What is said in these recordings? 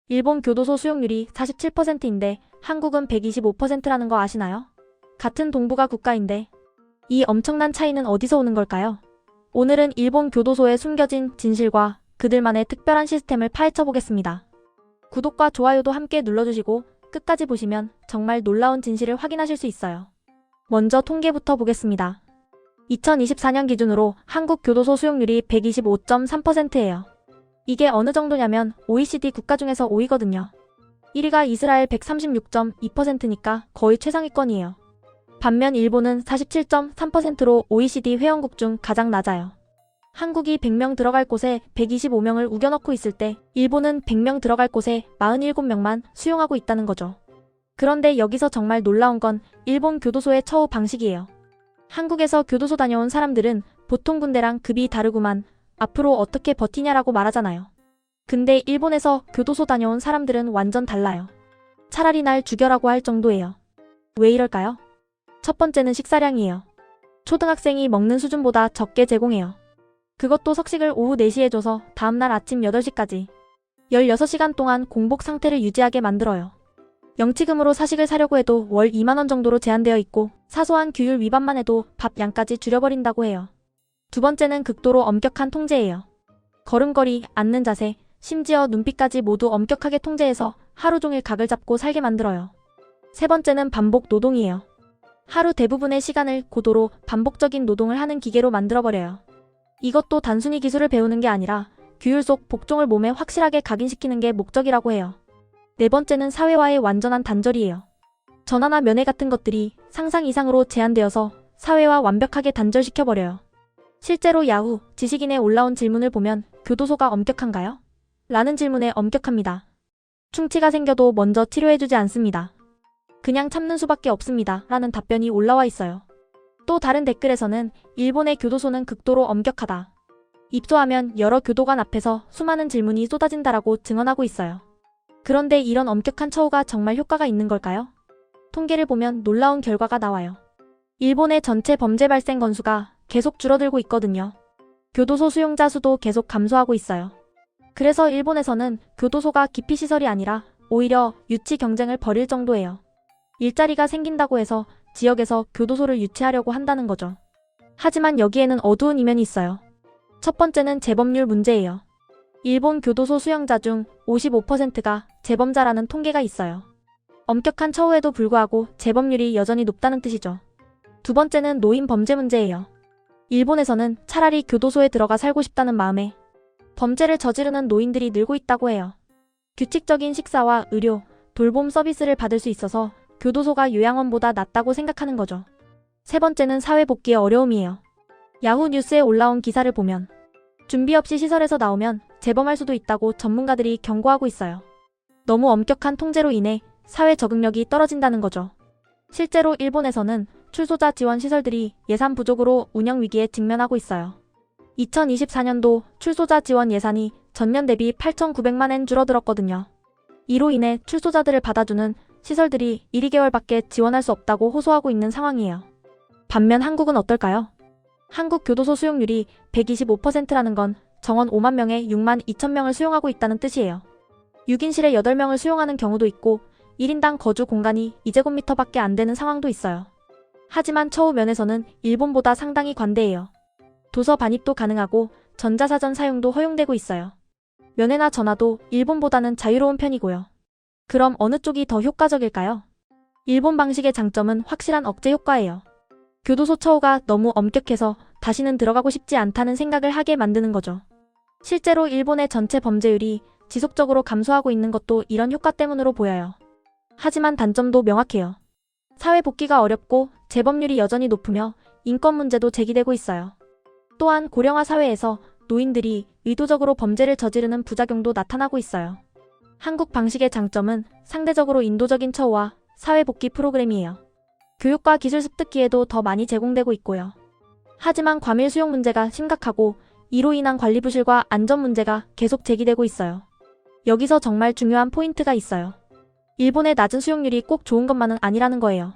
일본 교도소 수용률이 47%인데 한국은 125%라는 거 아시나요? 같은 동북아 국가인데 이 엄청난 차이는 어디서 오는 걸까요? 오늘은 일본 교도소에 숨겨진 진실과 그들만의 특별한 시스템을 파헤쳐 보겠습니다. 구독과 좋아요도 함께 눌러주시고 끝까지 보시면 정말 놀라운 진실을 확인하실 수 있어요. 먼저 통계부터 보겠습니다. 2024년 기준으로 한국 교도소 수용률이 125.3%예요. 이게 어느 정도냐면 OECD 국가 중에서 5위거든요. 1위가 이스라엘 136.2%니까 거의 최상위권이에요. 반면 일본은 47.3%로 OECD 회원국 중 가장 낮아요. 한국이 100명 들어갈 곳에 125명을 우겨넣고 있을 때 일본은 100명 들어갈 곳에 47명만 수용하고 있다는 거죠. 그런데 여기서 정말 놀라운 건 일본 교도소의 처우 방식이에요. 한국에서 교도소 다녀온 사람들은 보통 군대랑 급이 다르구만, 앞으로 어떻게 버티냐라고 말하잖아요. 근데 일본에서 교도소 다녀온 사람들은 완전 달라요. 차라리 날 죽여라고 할 정도예요. 왜 이럴까요? 첫 번째는 식사량이에요. 초등학생이 먹는 수준보다 적게 제공해요. 그것도 석식을 오후 4시에 줘서 다음날 아침 8시까지 16시간 동안 공복 상태를 유지하게 만들어요. 영치금으로 사식을 사려고 해도 월 2만원 정도로 제한되어 있고 사소한 규율 위반만 해도 밥 양까지 줄여버린다고 해요. 두 번째는 극도로 엄격한 통제예요. 걸음걸이, 앉는 자세, 심지어 눈빛까지 모두 엄격하게 통제해서 하루 종일 각을 잡고 살게 만들어요. 세 번째는 반복 노동이에요. 하루 대부분의 시간을 고도로 반복적인 노동을 하는 기계로 만들어버려요. 이것도 단순히 기술을 배우는 게 아니라 규율 속 복종을 몸에 확실하게 각인시키는 게 목적이라고 해요. 네 번째는 사회와의 완전한 단절이에요. 전화나 면회 같은 것들이 상상 이상으로 제한되어서 사회와 완벽하게 단절시켜버려요. 실제로 야후, 지식인에 올라온 질문을 보면 교도소가 엄격한가요? 라는 질문에 엄격합니다. 충치가 생겨도 먼저 치료해주지 않습니다. 그냥 참는 수밖에 없습니다. 라는 답변이 올라와 있어요. 또 다른 댓글에서는 일본의 교도소는 극도로 엄격하다. 입소하면 여러 교도관 앞에서 수많은 질문이 쏟아진다라고 증언하고 있어요. 그런데 이런 엄격한 처우가 정말 효과가 있는 걸까요? 통계를 보면 놀라운 결과가 나와요. 일본의 전체 범죄 발생 건수가 계속 줄어들고 있거든요. 교도소 수용자 수도 계속 감소하고 있어요. 그래서 일본에서는 교도소가 기피시설이 아니라 오히려 유치 경쟁을 벌일 정도예요. 일자리가 생긴다고 해서 지역에서 교도소를 유치하려고 한다는 거죠. 하지만 여기에는 어두운 이면이 있어요. 첫 번째는 재범률 문제예요. 일본 교도소 수용자 중 55%가 재범자라는 통계가 있어요. 엄격한 처우에도 불구하고 재범률이 여전히 높다는 뜻이죠. 두 번째는 노인 범죄 문제예요. 일본에서는 차라리 교도소에 들어가 살고 싶다는 마음에 범죄를 저지르는 노인들이 늘고 있다고 해요. 규칙적인 식사와 의료, 돌봄 서비스를 받을 수 있어서 교도소가 요양원보다 낫다고 생각하는 거죠. 세 번째는 사회복귀의 어려움이에요. 야후 뉴스에 올라온 기사를 보면 준비 없이 시설에서 나오면 재범할 수도 있다고 전문가들이 경고하고 있어요. 너무 엄격한 통제로 인해 사회 적응력이 떨어진다는 거죠. 실제로 일본에서는 출소자 지원 시설들이 예산 부족으로 운영 위기에 직면하고 있어요. 2024년도 출소자 지원 예산이 전년 대비 8,900만엔 줄어들었거든요. 이로 인해 출소자들을 받아주는 시설들이 1, 2개월밖에 지원할 수 없다고 호소하고 있는 상황이에요. 반면 한국은 어떨까요? 한국 교도소 수용률이 125%라는 건 정원 5만 명에 6만 2천 명을 수용하고 있다는 뜻이에요. 6인실에 8명을 수용하는 경우도 있고 1인당 거주 공간이 2제곱미터밖에 안 되는 상황도 있어요. 하지만 처우 면에서는 일본보다 상당히 관대해요. 도서 반입도 가능하고 전자사전 사용도 허용되고 있어요. 면회나 전화도 일본보다는 자유로운 편이고요. 그럼 어느 쪽이 더 효과적일까요? 일본 방식의 장점은 확실한 억제 효과예요. 교도소 처우가 너무 엄격해서 다시는 들어가고 싶지 않다는 생각을 하게 만드는 거죠. 실제로 일본의 전체 범죄율이 지속적으로 감소하고 있는 것도 이런 효과 때문으로 보여요. 하지만 단점도 명확해요. 사회 복귀가 어렵고 재범률이 여전히 높으며 인권 문제도 제기되고 있어요. 또한 고령화 사회에서 노인들이 의도적으로 범죄를 저지르는 부작용도 나타나고 있어요. 한국 방식의 장점은 상대적으로 인도적인 처우와 사회 복귀 프로그램이에요. 교육과 기술 습득기회도 더 많이 제공되고 있고요. 하지만 과밀 수용 문제가 심각하고 이로 인한 관리 부실과 안전 문제가 계속 제기되고 있어요. 여기서 정말 중요한 포인트가 있어요. 일본의 낮은 수용률이 꼭 좋은 것만은 아니라는 거예요.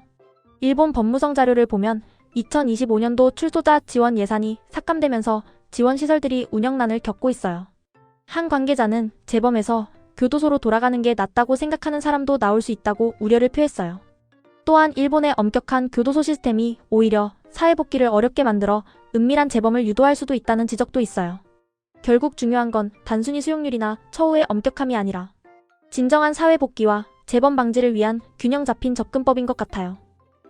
일본 법무성 자료를 보면 2025년도 출소자 지원 예산이 삭감되면서 지원 시설들이 운영난을 겪고 있어요. 한 관계자는 재범에서 교도소로 돌아가는 게 낫다고 생각하는 사람도 나올 수 있다고 우려를 표했어요. 또한 일본의 엄격한 교도소 시스템이 오히려 사회복귀를 어렵게 만들어 은밀한 재범을 유도할 수도 있다는 지적도 있어요. 결국 중요한 건 단순히 수용률이나 처우의 엄격함이 아니라 진정한 사회복귀와 재범 방지를 위한 균형 잡힌 접근법인 것 같아요.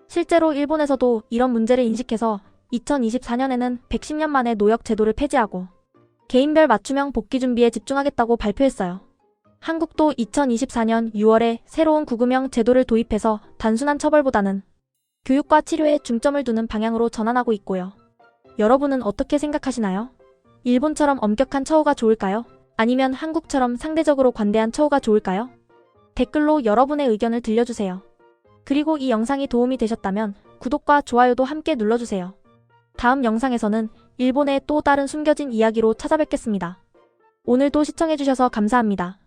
실제로 일본에서도 이런 문제를 인식해서 2024년에는 110년 만에 노역 제도를 폐지하고 개인별 맞춤형 복귀 준비에 집중하겠다고 발표했어요. 한국도 2024년 6월에 새로운 구금형 제도를 도입해서 단순한 처벌보다는 교육과 치료에 중점을 두는 방향으로 전환하고 있고요. 여러분은 어떻게 생각하시나요? 일본처럼 엄격한 처우가 좋을까요? 아니면 한국처럼 상대적으로 관대한 처우가 좋을까요? 댓글로 여러분의 의견을 들려주세요. 그리고 이 영상이 도움이 되셨다면 구독과 좋아요도 함께 눌러주세요. 다음 영상에서는 일본의 또 다른 숨겨진 이야기로 찾아뵙겠습니다. 오늘도 시청해주셔서 감사합니다.